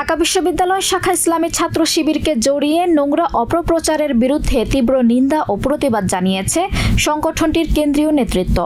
ঢাকা বিশ্ববিদ্যালয় শাখা ইসলামী ছাত্র শিবিরকে জড়িয়ে নোংরা অপপ্রচারের বিরুদ্ধে তীব্র নিন্দা ও প্রতিবাদ জানিয়েছে সংগঠনটির কেন্দ্রীয় নেতৃত্ব।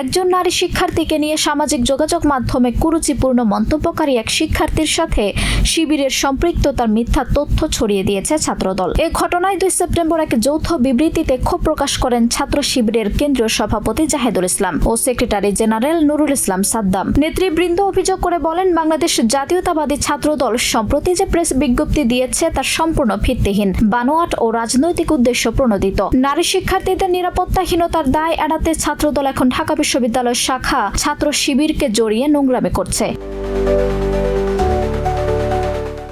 একজন নারী শিক্ষার্থীকে নিয়ে সামাজিক যোগাযোগ মাধ্যমে কুরুচিপূর্ণ মন্তব্যকারী এক শিক্ষার্থীর সাথে শিবিরের সম্পৃক্ততার মিথ্যা তথ্য ছড়িয়ে দিয়েছে ছাত্রদল। এ ঘটনায় 2 সেপ্টেম্বর এক যৌথ বিবৃতিতে ক্ষোভ প্রকাশ করেন ছাত্র শিবিরের কেন্দ্রীয় সভাপতি জাহেদুল ইসলাম ও সেক্রেটারি জেনারেল নুরুল ইসলাম সাদ্দাম। নেতৃবৃন্দ অভিযোগ করে বলেন, বাংলাদেশ জাতীয়তাবাদী ছাত্রদল সম্প্রতি যে প্রেস বিজ্ঞপ্তি দিয়েছে তার সম্পূর্ণ ভিত্তিহীন, বানোয়াট ও রাজনৈতিক উদ্দেশ্য প্রণোদিত। নারী শিক্ষার্থীদের নিরাপত্তাহীনতার দায় এড়াতে ছাত্রদল এখন ঢাকা বিশ্ববিদ্যালয় শাখা ছাত্র শিবিরকে জড়িয়ে নোংরামি করছে।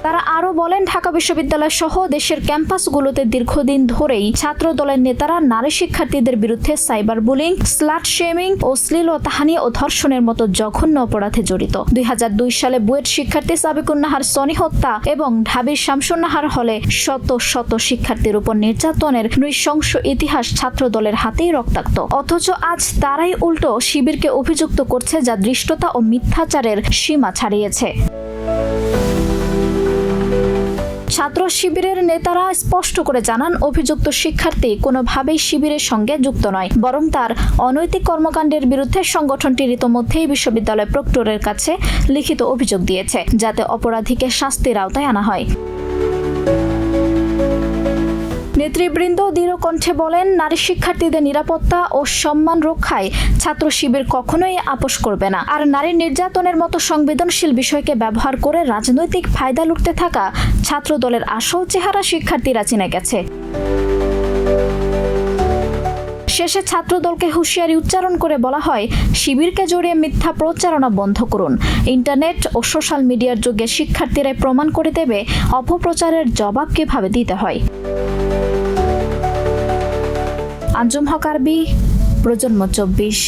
তারা আরও বলেন, ঢাকা বিশ্ববিদ্যালয় সহ দেশের ক্যাম্পাসগুলোতে দীর্ঘদিন ধরেই ছাত্র দলের নেতারা নারী শিক্ষার্থীদের বিরুদ্ধে সাইবার বুলিং, স্লাট শেমিং ও শ্লীলতাহানি ও ধর্ষণের মতো জঘন্য অপরাধে জড়িত। 2002 সালে বুয়েট শিক্ষার্থী সাবিকুন নাহার সনি হত্যা এবং ঢাবির শামসুন নাহার হলে শত শত শিক্ষার্থীর উপর নির্যাতনের নৃশংস ইতিহাস ছাত্র দলের হাতেই রক্তাক্ত। অথচ আজ তারাই উল্টো শিবিরকে অভিযুক্ত করছে, যা ধৃষ্টতা ও মিথ্যাচারের সীমা ছাড়িয়েছে। ছাত্র শিবিরের নেতারা স্পষ্ট করে জানান, অভিযুক্ত শিক্ষার্থী কোনোভাবেই শিবিরের সঙ্গে যুক্ত নয়, বরং তার অনৈতিক কর্মকাণ্ডের বিরুদ্ধে সংগঠনটি ইতোমধ্যেই বিশ্ববিদ্যালয় প্রক্টরের কাছে লিখিত অভিযোগ দিয়েছে, যাতে অপরাধীকে শাস্তির আওতায় আনা হয়। নেতৃবৃন্দ দৃঢ় কণ্ঠে বলেন, নারী শিক্ষার্থীদের নিরাপত্তা ও সম্মান রক্ষায় ছাত্র শিবির কখনোই আপোষ করবে না। আর নারী নির্যাতনের মতো সংবেদনশীল বিষয়কে ব্যবহার করে রাজনৈতিক ফায়দা লুটতে থাকা ছাত্র দলের আসল চেহারা শিক্ষার্থীরা চিনে গেছে। শেষে ছাত্রদলকে হুঁশিয়ারি উচ্চারণ করে বলা হয়, শিবিরকে জড়িয়ে মিথ্যা প্রচারণা বন্ধ করুন। ইন্টারনেট ও সোশ্যাল মিডিয়ার যুগে শিক্ষার্থীরাই প্রমাণ করে দেবে অপপ্রচারের জবাব কিভাবে দিতে হয়। আঞ্জুম হক আরবি, প্রজন্ম 24।